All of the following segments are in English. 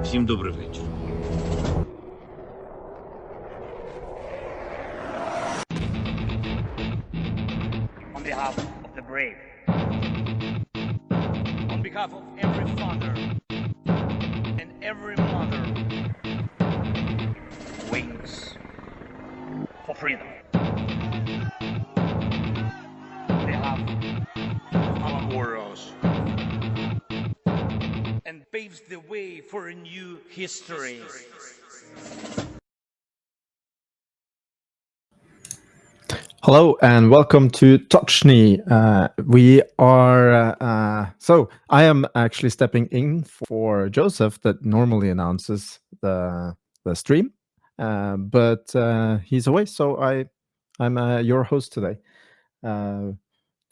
Всім добрий вечір. On behalf of the brave. On behalf of every father and every mother. Wings for freedom. On behalf of our warriors. And paves the way for a new history. Hello and welcome to Tochnyi. I am actually stepping in for Joseph that normally announces the stream, but he's away, so I'm your host today.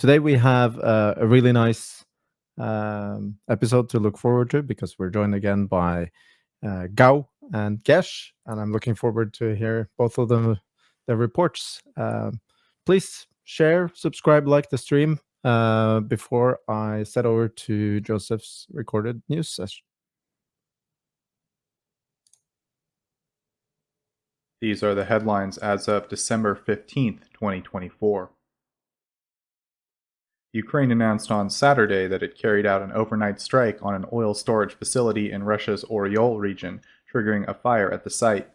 Today we have a really nice episode to look forward to because we're joined again by Gao and Gesh, and I'm looking forward to hear both of them their reports. Please share, subscribe, like the stream before I set over to Joseph's recorded news session. These are the headlines as of December 15th, 2024. Ukraine announced on Saturday that it carried out an overnight strike on an oil storage facility in Russia's Oryol region, triggering a fire at the site.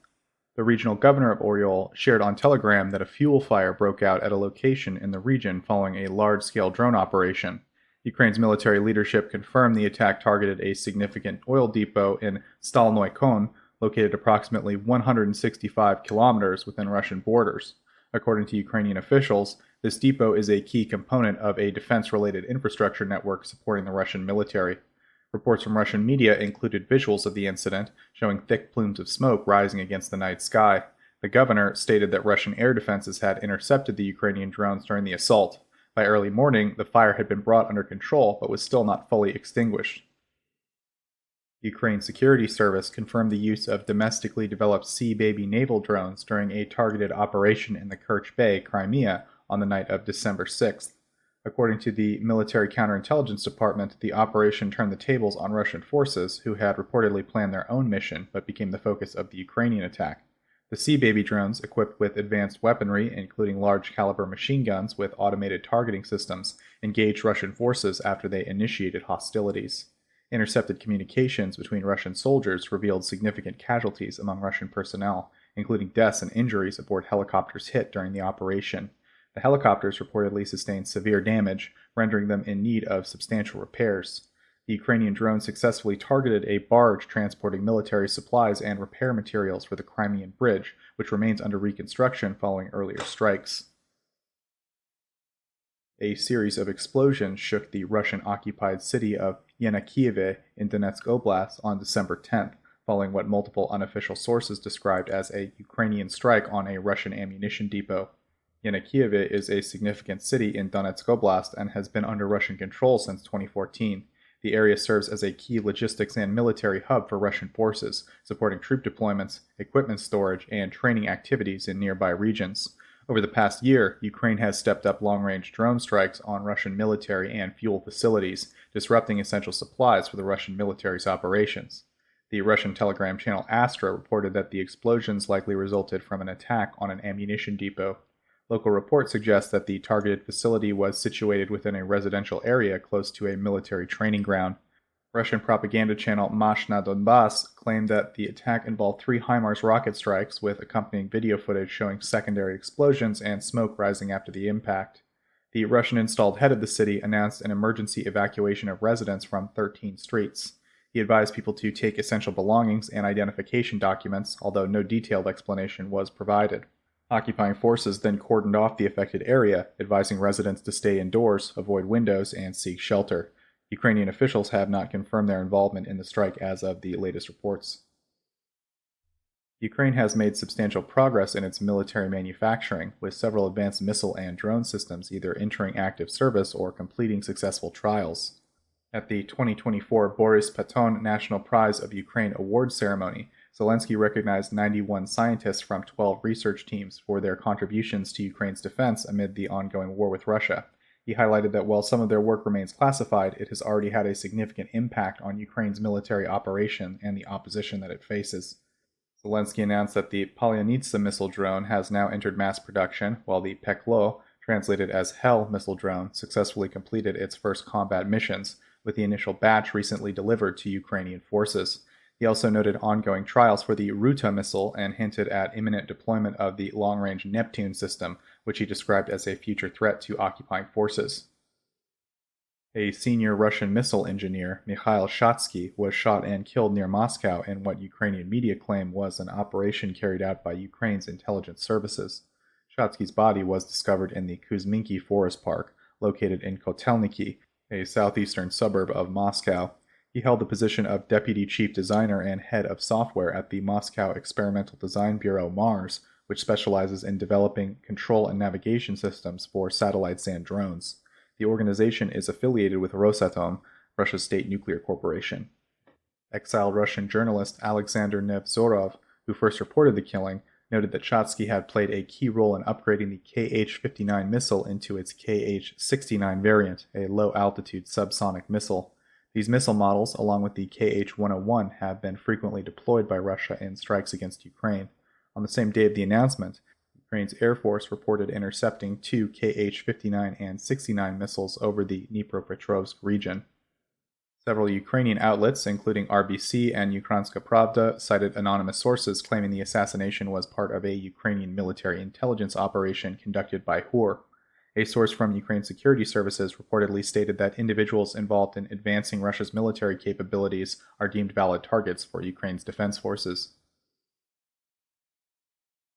The regional governor of Oryol shared on Telegram that a fuel fire broke out at a location in the region following a large-scale drone operation. Ukraine's military leadership confirmed the attack targeted a significant oil depot in Stalnoy Kon, located approximately 165 kilometers within Russian borders. According to Ukrainian officials, this depot is a key component of a defense-related infrastructure network supporting the Russian military. Reports from Russian media included visuals of the incident, showing thick plumes of smoke rising against the night sky. The governor stated that Russian air defenses had intercepted the Ukrainian drones during the assault. By early morning, the fire had been brought under control, but was still not fully extinguished. Ukraine's security service confirmed the use of domestically developed Sea Baby naval drones during a targeted operation in the Kerch Bay, Crimea, on the night of December 6th. According to the military counterintelligence department, the operation turned the tables on Russian forces, who had reportedly planned their own mission but became the focus of the Ukrainian attack. The Sea Baby drones, equipped with advanced weaponry, including large-caliber machine guns with automated targeting systems, engaged Russian forces after they initiated hostilities. Intercepted communications between Russian soldiers revealed significant casualties among Russian personnel, including deaths and injuries aboard helicopters hit during the operation. The helicopters reportedly sustained severe damage, rendering them in need of substantial repairs. The Ukrainian drone successfully targeted a barge transporting military supplies and repair materials for the Crimean Bridge, which remains under reconstruction following earlier strikes. A series of explosions shook the Russian-occupied city of Kyiv in Donetsk Oblast on December 10th, following what multiple unofficial sources described as a Ukrainian strike on a Russian ammunition depot. Kyiv is a significant city in Donetsk Oblast and has been under Russian control since 2014. The area serves as a key logistics and military hub for Russian forces, supporting troop deployments, equipment storage, and training activities in nearby regions. Over the past year, Ukraine has stepped up long-range drone strikes on Russian military and fuel facilities, disrupting essential supplies for the Russian military's operations. The Russian telegram channel Astra reported that the explosions likely resulted from an attack on an ammunition depot. Local reports suggest that the targeted facility was situated within a residential area close to a military training ground. Russian propaganda channel Mash na Donbas claimed that the attack involved 3 HIMARS rocket strikes with accompanying video footage showing secondary explosions and smoke rising after the impact. The Russian-installed head of the city announced an emergency evacuation of residents from 13 streets. He advised people to take essential belongings and identification documents, although no detailed explanation was provided. Occupying forces then cordoned off the affected area, advising residents to stay indoors, avoid windows, and seek shelter. Ukrainian officials have not confirmed their involvement in the strike as of the latest reports. Ukraine has made substantial progress in its military manufacturing, with several advanced missile and drone systems either entering active service or completing successful trials. At the 2024 Boris Paton National Prize of Ukraine award ceremony, Zelensky recognized 91 scientists from 12 research teams for their contributions to Ukraine's defense amid the ongoing war with Russia. He highlighted that while some of their work remains classified, it has already had a significant impact on Ukraine's military operation and the opposition that it faces. Zelensky announced that the Polyanitsa missile drone has now entered mass production, while the Peklo, translated as Hell missile drone, successfully completed its first combat missions, with the initial batch recently delivered to Ukrainian forces. He also noted ongoing trials for the Ruta missile and hinted at imminent deployment of the long-range Neptune system, which he described as a future threat to occupying forces. A senior Russian missile engineer, Mikhail Shatsky, was shot and killed near Moscow in what Ukrainian media claim was an operation carried out by Ukraine's intelligence services. Shatsky's body was discovered in the Kuzminki Forest Park, located in Kotelniki, a southeastern suburb of Moscow. He held the position of Deputy Chief Designer and Head of Software at the Moscow Experimental Design Bureau MARS, which specializes in developing control and navigation systems for satellites and drones. The organization is affiliated with Rosatom, Russia's state nuclear corporation. Exiled Russian journalist Alexander Nevzorov, who first reported the killing, noted that Shatsky had played a key role in upgrading the Kh-59 missile into its Kh-69 variant, a low-altitude subsonic missile. These missile models, along with the Kh-101, have been frequently deployed by Russia in strikes against Ukraine. On the same day of the announcement, Ukraine's Air Force reported intercepting 2 Kh-59 and 69 missiles over the Dnipropetrovsk region. Several Ukrainian outlets, including RBC and Ukrainska Pravda, cited anonymous sources claiming the assassination was part of a Ukrainian military intelligence operation conducted by HUR. A source from Ukraine security services reportedly stated that individuals involved in advancing Russia's military capabilities are deemed valid targets for Ukraine's defense forces.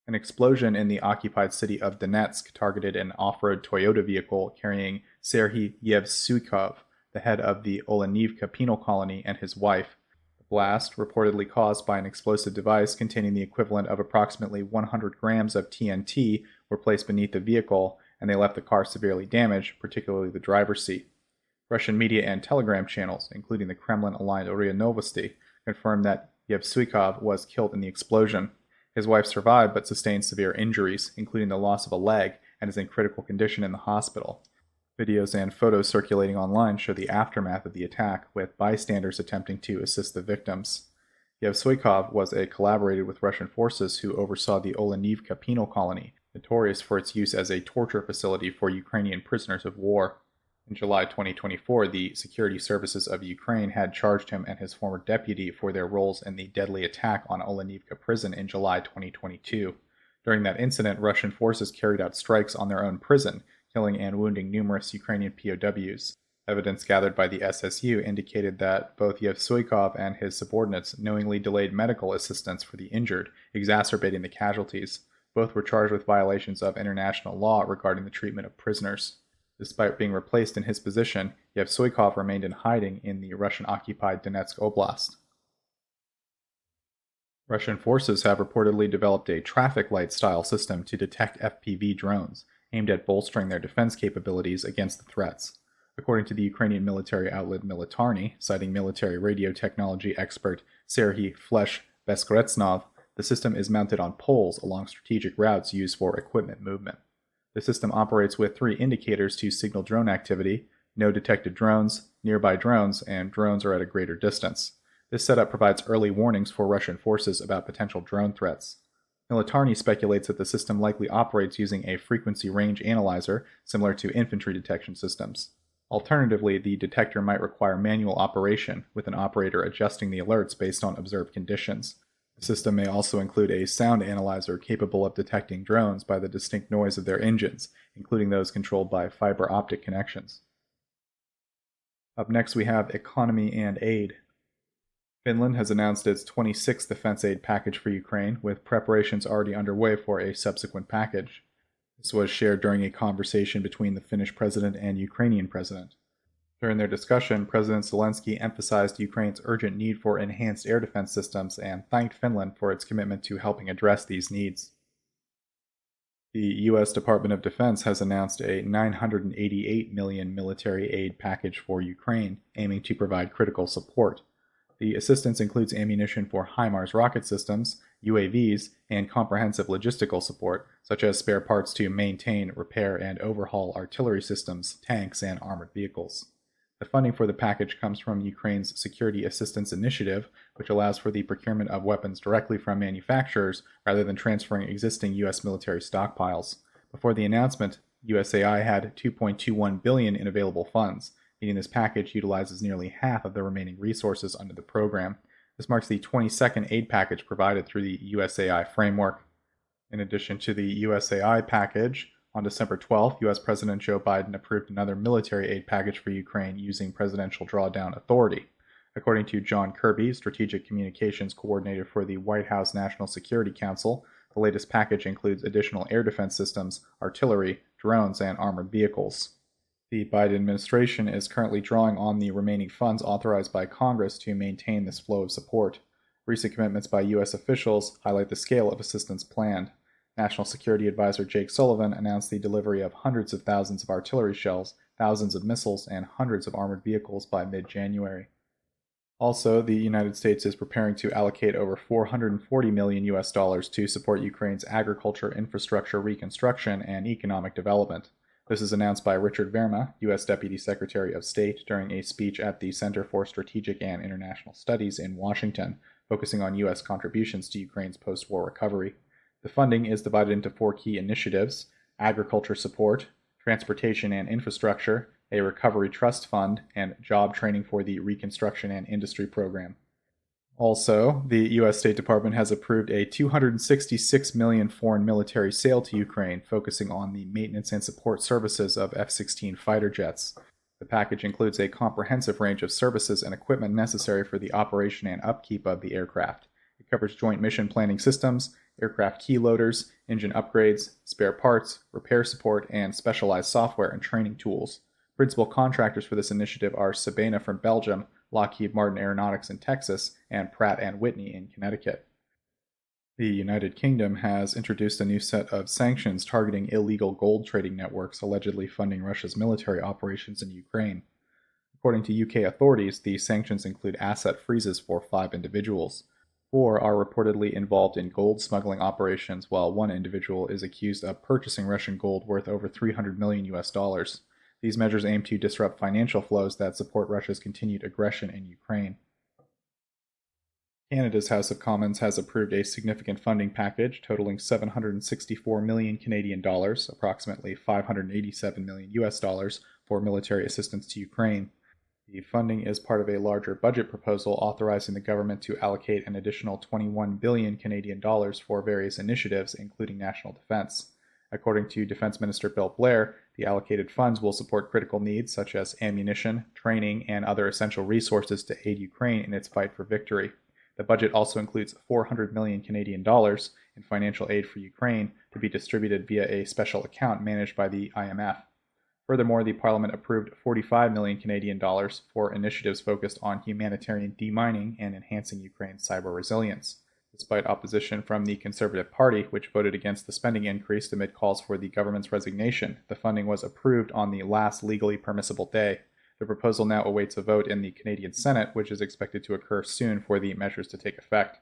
An explosion in the occupied city of Donetsk targeted an off-road Toyota vehicle carrying Serhiy Yevsuikov, the head of the Olenivka penal colony, and his wife. The blast, reportedly caused by an explosive device containing the equivalent of approximately 100 grams of TNT, were placed beneath the vehicle, and they left the car severely damaged, particularly the driver's seat. Russian media and telegram channels, including the Kremlin-aligned RIA Novosti, confirmed that Yevsuikov was killed in the explosion. His wife survived but sustained severe injuries, including the loss of a leg, and is in critical condition in the hospital. Videos and photos circulating online show the aftermath of the attack, with bystanders attempting to assist the victims. Yevsuikov was a collaborator with Russian forces who oversaw the Olenivka penal colony, notorious for its use as a torture facility for Ukrainian prisoners of war. In July 2024, the security services of Ukraine had charged him and his former deputy for their roles in the deadly attack on Olenivka prison in July 2022. During that incident, Russian forces carried out strikes on their own prison, killing and wounding numerous Ukrainian POWs. Evidence gathered by the SSU indicated that both Yevsuikov and his subordinates knowingly delayed medical assistance for the injured, exacerbating the casualties. Both were charged with violations of international law regarding the treatment of prisoners. Despite being replaced in his position, Yevsuikov remained in hiding in the Russian-occupied Donetsk Oblast. Russian forces have reportedly developed a traffic light-style system to detect FPV drones, aimed at bolstering their defense capabilities against the threats. According to the Ukrainian military outlet Militarny, citing military radio technology expert Serhiy Flesh-Beskretsnov, the system is mounted on poles along strategic routes used for equipment movement. The system operates with 3 indicators to signal drone activity: no detected drones, nearby drones, and drones are at a greater distance. This setup provides early warnings for Russian forces about potential drone threats. Militarny speculates that the system likely operates using a frequency range analyzer similar to infantry detection systems. Alternatively, the detector might require manual operation, with an operator adjusting the alerts based on observed conditions. The system may also include a sound analyzer capable of detecting drones by the distinct noise of their engines, including those controlled by fiber optic connections. Up next we have economy and aid. Finland has announced its 26th defense aid package for Ukraine, with preparations already underway for a subsequent package. This was shared during a conversation between the Finnish president and Ukrainian president. During their discussion, President Zelensky emphasized Ukraine's urgent need for enhanced air defense systems and thanked Finland for its commitment to helping address these needs. The U.S. Department of Defense has announced a $988 million military aid package for Ukraine, aiming to provide critical support. The assistance includes ammunition for HIMARS rocket systems, UAVs, and comprehensive logistical support, such as spare parts to maintain, repair, and overhaul artillery systems, tanks, and armored vehicles. The funding for the package comes from Ukraine's Security Assistance Initiative, which allows for the procurement of weapons directly from manufacturers rather than transferring existing U.S. military stockpiles. Before the announcement, USAI had $2.21 billion in available funds, meaning this package utilizes nearly half of the remaining resources under the program. This marks the 22nd aid package provided through the USAI framework. In addition to the USAI package, on December 12th, U.S. President Joe Biden approved another military aid package for Ukraine using presidential drawdown authority. According to John Kirby, Strategic Communications Coordinator for the White House National Security Council, the latest package includes additional air defense systems, artillery, drones, and armored vehicles. The Biden administration is currently drawing on the remaining funds authorized by Congress to maintain this flow of support. Recent commitments by U.S. officials highlight the scale of assistance planned. National Security Advisor Jake Sullivan announced the delivery of hundreds of thousands of artillery shells, thousands of missiles, and hundreds of armored vehicles by mid-January. Also, the United States is preparing to allocate over $440 million to support Ukraine's agriculture, infrastructure reconstruction, and economic development. This is announced by Richard Verma, U.S. Deputy Secretary of State, during a speech at the Center for Strategic and International Studies in Washington, focusing on U.S. contributions to Ukraine's post-war recovery. The funding is divided into 4 key initiatives: agriculture support, transportation and infrastructure, a recovery trust fund, and job training for the Reconstruction and Industry Program. Also, the U.S. State Department has approved a $266 million foreign military sale to Ukraine, focusing on the maintenance and support services of F-16 fighter jets. The package includes a comprehensive range of services and equipment necessary for the operation and upkeep of the aircraft. It covers joint mission planning systems, aircraft key loaders, engine upgrades, spare parts, repair support, and specialized software and training tools. Principal contractors for this initiative are Sabena from Belgium, Lockheed Martin Aeronautics in Texas, and Pratt & Whitney in Connecticut. The United Kingdom has introduced a new set of sanctions targeting illegal gold trading networks allegedly funding Russia's military operations in Ukraine. According to UK authorities, the sanctions include asset freezes for 5 individuals. 4 are reportedly involved in gold smuggling operations, while 1 individual is accused of purchasing Russian gold worth over $300 million. These measures aim to disrupt financial flows that support Russia's continued aggression in Ukraine. Canada's House of Commons has approved a significant funding package totaling $764 million Canadian dollars, approximately $587 million for military assistance to Ukraine. The funding is part of a larger budget proposal authorizing the government to allocate an additional 21 billion Canadian dollars for various initiatives, including national defense. According to Defense Minister Bill Blair, the allocated funds will support critical needs such as ammunition, training, and other essential resources to aid Ukraine in its fight for victory. The budget also includes 400 million Canadian dollars in financial aid for Ukraine to be distributed via a special account managed by the IMF. Furthermore, the Parliament approved 45 million Canadian dollars for initiatives focused on humanitarian demining and enhancing Ukraine's cyber resilience. Despite opposition from the Conservative Party, which voted against the spending increase amid calls for the government's resignation, the funding was approved on the last legally permissible day. The proposal now awaits a vote in the Canadian Senate, which is expected to occur soon for the measures to take effect.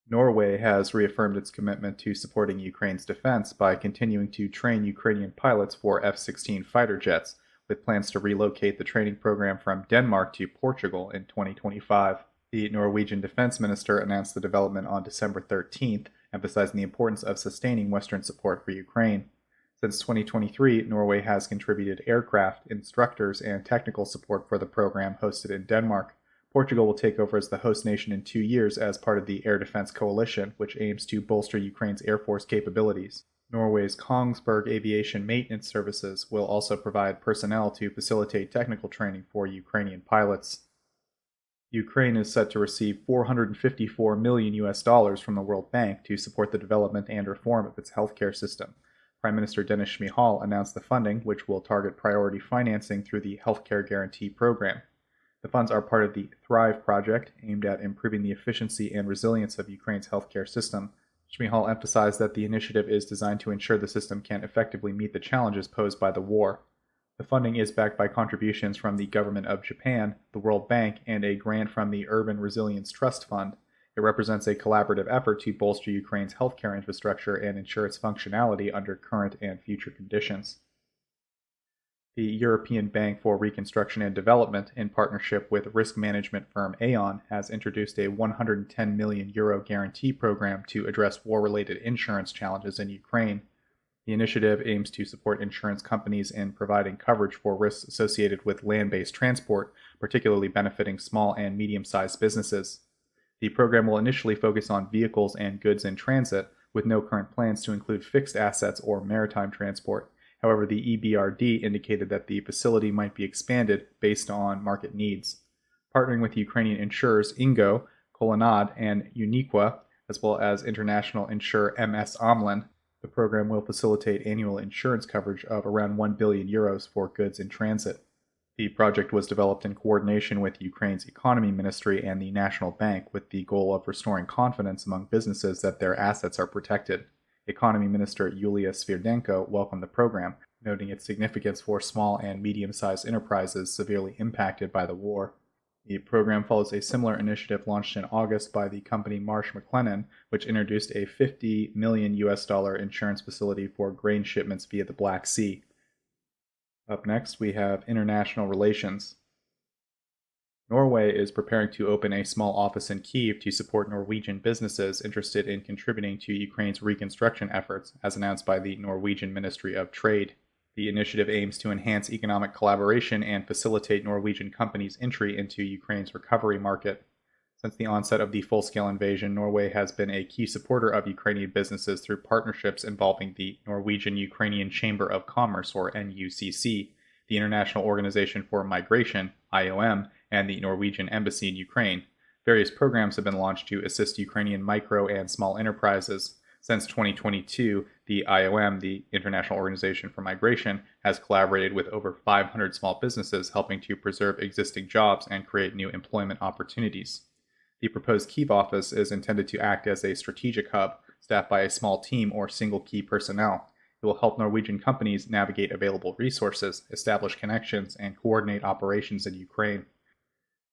Norway has reaffirmed its commitment to supporting Ukraine's defense by continuing to train Ukrainian pilots for F-16 fighter jets, with plans to relocate the training program from Denmark to Portugal in 2025. The Norwegian defense minister announced the development on December 13th, emphasizing the importance of sustaining Western support for Ukraine. Since 2023, Norway has contributed aircraft, instructors, and technical support for the program hosted in Denmark. Portugal will take over as the host nation in 2 years as part of the Air Defense Coalition, which aims to bolster Ukraine's Air Force capabilities. Norway's Kongsberg Aviation Maintenance Services will also provide personnel to facilitate technical training for Ukrainian pilots. Ukraine is set to receive $454 million from the World Bank to support the development and reform of its healthcare system. Prime Minister Denis Shmyhal announced the funding, which will target priority financing through the Healthcare Guarantee Program. The funds are part of the Thrive project, aimed at improving the efficiency and resilience of Ukraine's healthcare system. Shmyhal emphasized that the initiative is designed to ensure the system can effectively meet the challenges posed by the war. The funding is backed by contributions from the government of Japan, the World Bank, and a grant from the Urban Resilience Trust Fund. It represents a collaborative effort to bolster Ukraine's healthcare infrastructure and ensure its functionality under current and future conditions. The European Bank for Reconstruction and Development, in partnership with risk management firm Aon, has introduced a €110 million guarantee program to address war-related insurance challenges in Ukraine. The initiative aims to support insurance companies in providing coverage for risks associated with land-based transport, particularly benefiting small and medium-sized businesses. The program will initially focus on vehicles and goods in transit, with no current plans to include fixed assets or maritime transport. However, the EBRD indicated that the facility might be expanded based on market needs. Partnering with Ukrainian insurers Ingo, Kolonad, and Uniqua, as well as international insurer MS Amlin, the program will facilitate annual insurance coverage of around €1 billion for goods in transit. The project was developed in coordination with Ukraine's Economy Ministry and the National Bank, with the goal of restoring confidence among businesses that their assets are protected. Economy Minister Yulia Svirdenko welcomed the program, noting its significance for small and medium-sized enterprises severely impacted by the war. The program follows a similar initiative launched in August by the company Marsh McLennan, which introduced a $50 million insurance facility for grain shipments via the Black Sea. Up next, we have international relations. Norway is preparing to open a small office in Kyiv to support Norwegian businesses interested in contributing to Ukraine's reconstruction efforts, as announced by the Norwegian Ministry of Trade. The initiative aims to enhance economic collaboration and facilitate Norwegian companies' entry into Ukraine's recovery market. Since the onset of the full-scale invasion, Norway has been a key supporter of Ukrainian businesses through partnerships involving the Norwegian-Ukrainian Chamber of Commerce, or NUCC, the International Organization for Migration, IOM, and the Norwegian Embassy in Ukraine. Various programs have been launched to assist Ukrainian micro and small enterprises. Since 2022, the IOM, the International Organization for Migration, has collaborated with over 500 small businesses, helping to preserve existing jobs and create new employment opportunities. The proposed Kyiv office is intended to act as a strategic hub, staffed by a small team or single key personnel. It will help Norwegian companies navigate available resources, establish connections, and coordinate operations in Ukraine.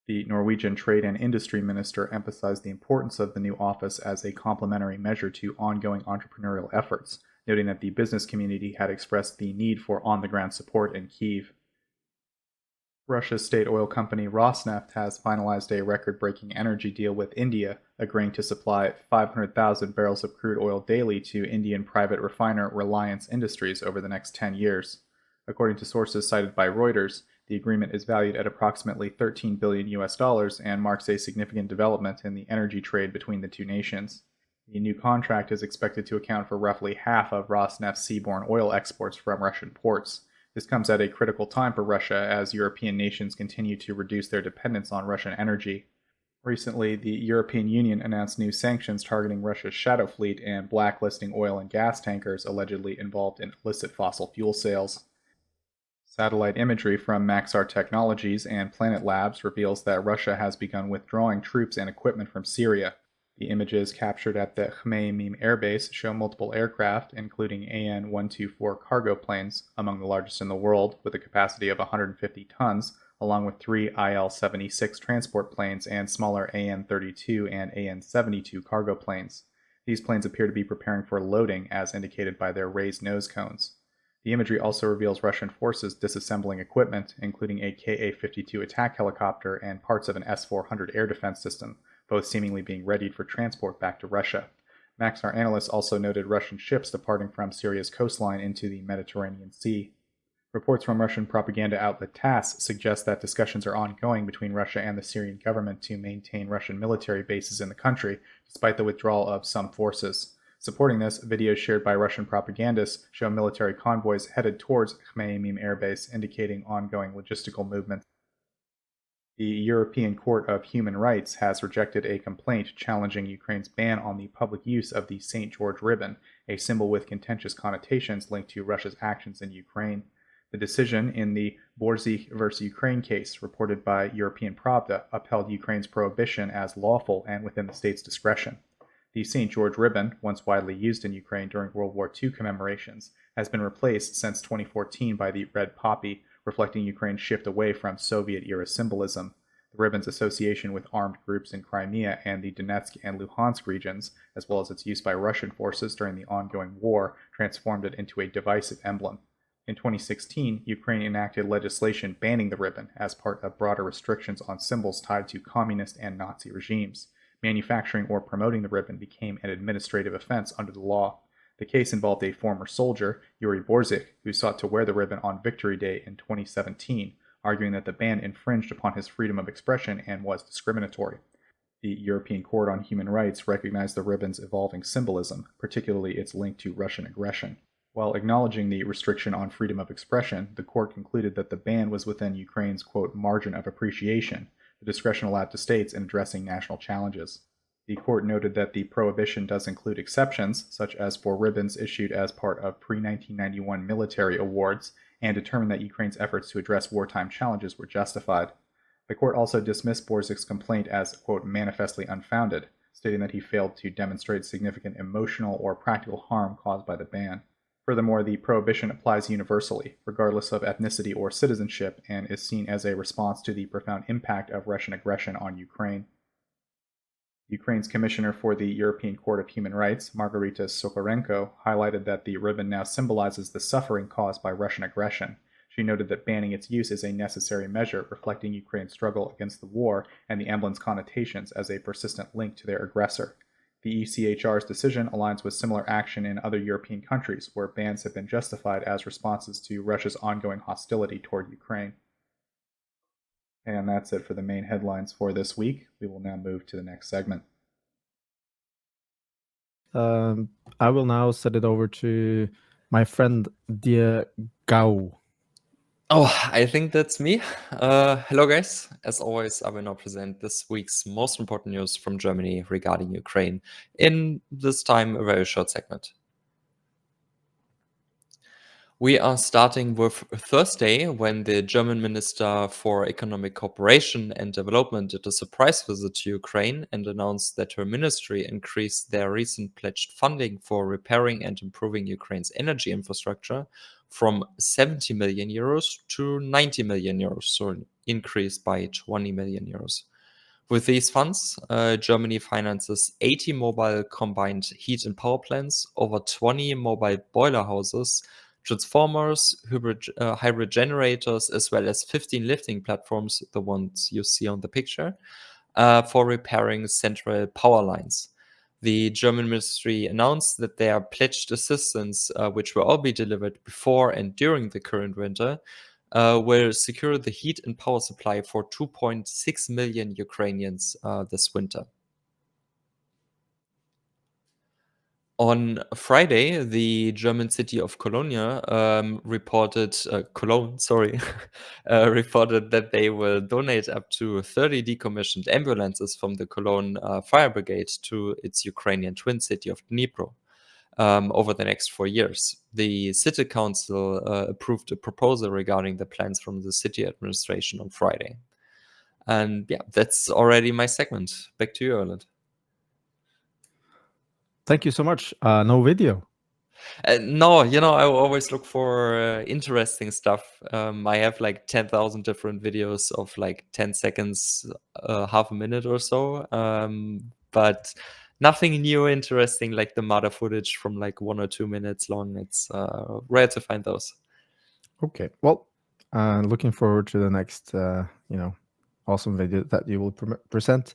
The Norwegian Trade and Industry Minister emphasized the importance of the new office as a complementary measure to ongoing entrepreneurial efforts, noting that the business community had expressed the need for on-the-ground support in Kyiv. Russia's state oil company Rosneft has finalized a record-breaking energy deal with India, agreeing to supply 500,000 barrels of crude oil daily to Indian private refiner Reliance Industries over the next 10 years. According to sources cited by Reuters, the agreement is valued at approximately $13 billion and marks a significant development in the energy trade between the two nations. The new contract is expected to account for roughly half of Rosneft's seaborne oil exports from Russian ports. This comes at a critical time for Russia as European nations continue to reduce their dependence on Russian energy. Recently, the European Union announced new sanctions targeting Russia's shadow fleet and blacklisting oil and gas tankers allegedly involved in illicit fossil fuel sales. Satellite imagery from Maxar Technologies and Planet Labs reveals that Russia has begun withdrawing troops and equipment from Syria. The images captured at the Khmeimim Air Base show multiple aircraft, including AN-124 cargo planes, among the largest in the world, with a capacity of 150 tons, along with 3 IL-76 transport planes and smaller AN-32 and AN-72 cargo planes. These planes appear to be preparing for loading, as indicated by their raised nose cones. The imagery also reveals Russian forces disassembling equipment, including a Ka-52 attack helicopter and parts of an S-400 air defense system, both seemingly being readied for transport back to Russia. Maxar analysts also noted Russian ships departing from Syria's coastline into the Mediterranean Sea. Reports from Russian propaganda outlet TASS suggest that discussions are ongoing between Russia and the Syrian government to maintain Russian military bases in the country, despite the withdrawal of some forces. Supporting this, videos shared by Russian propagandists show military convoys headed towards Khmeimim Air Base, indicating ongoing logistical movements. The European Court of Human Rights has rejected a complaint challenging Ukraine's ban on the public use of the St. George ribbon, a symbol with contentious connotations linked to Russia's actions in Ukraine. The decision in the Borzych vs. Ukraine case, reported by European Pravda, upheld Ukraine's prohibition as lawful and within the state's discretion. The St. George ribbon, once widely used in Ukraine during World War II commemorations, has been replaced since 2014 by the red poppy, reflecting Ukraine's shift away from Soviet-era symbolism. The ribbon's association with armed groups in Crimea and the Donetsk and Luhansk regions, as well as its use by Russian forces during the ongoing war, transformed it into a divisive emblem. In 2016, Ukraine enacted legislation banning the ribbon as part of broader restrictions on symbols tied to communist and Nazi regimes. Manufacturing or promoting the ribbon became an administrative offense under the law. The case involved a former soldier, Yuri Borzik, who sought to wear the ribbon on Victory Day in 2017, arguing that the ban infringed upon his freedom of expression and was discriminatory. The European Court on Human Rights recognized the ribbon's evolving symbolism, particularly its link to Russian aggression. While acknowledging the restriction on freedom of expression, the court concluded that the ban was within Ukraine's, quote, margin of appreciation, the discretion allowed to states in addressing national challenges. The court noted that the prohibition does include exceptions, such as for ribbons issued as part of pre-1991 military awards, and determined that Ukraine's efforts to address wartime challenges were justified. The court also dismissed Borzyk's complaint as, quote, manifestly unfounded, stating that he failed to demonstrate significant emotional or practical harm caused by the ban. Furthermore, the prohibition applies universally, regardless of ethnicity or citizenship, and is seen as a response to the profound impact of Russian aggression on Ukraine. Ukraine's Commissioner for the European Court of Human Rights, Margarita Sokorenko, highlighted that the ribbon now symbolizes the suffering caused by Russian aggression. She noted that banning its use is a necessary measure, reflecting Ukraine's struggle against the war and the emblem's connotations as a persistent link to their aggressor. The ECHR's decision aligns with similar action in other European countries, where bans have been justified as responses to Russia's ongoing hostility toward Ukraine. And that's it for the main headlines for this week. We will now move to the next segment. I will now set it over to my friend Dear Gao. Oh, I think that's me. Hello, guys. As always, I will now present this week's most important news from Germany regarding Ukraine in this time a very short segment. We are starting with Thursday, when the German Minister for Economic Cooperation and Development did a surprise visit to Ukraine and announced that her ministry increased their recent pledged funding for repairing and improving Ukraine's energy infrastructure from 70 million euros to 90 million euros, so an increase by 20 million euros. With these funds, Germany finances 80 mobile combined heat and power plants, over 20 mobile boiler houses, transformers, hybrid generators, as well as 15 lifting platforms, the ones you see on the picture, for repairing central power lines. The German ministry announced that their pledged assistance, which will all be delivered before and during the current winter, will secure the heat and power supply for 2.6 million Ukrainians this winter. On Friday, the German city of Cologne reported that they will donate up to 30 decommissioned ambulances from the Cologne Fire Brigade to its Ukrainian twin city of Dnipro over the next 4 years. The city council approved a proposal regarding the plans from the city administration on Friday. And yeah, that's already my segment. Back to you, Erlend. Thank you so much. No video. No, I always look for interesting stuff. I have like 10,000 different videos of like 10 seconds, half a minute or so. But nothing new, interesting, like the mother footage from like 1 or 2 minutes long. It's rare to find those. Okay. Well, looking forward to the next, awesome video that you will present.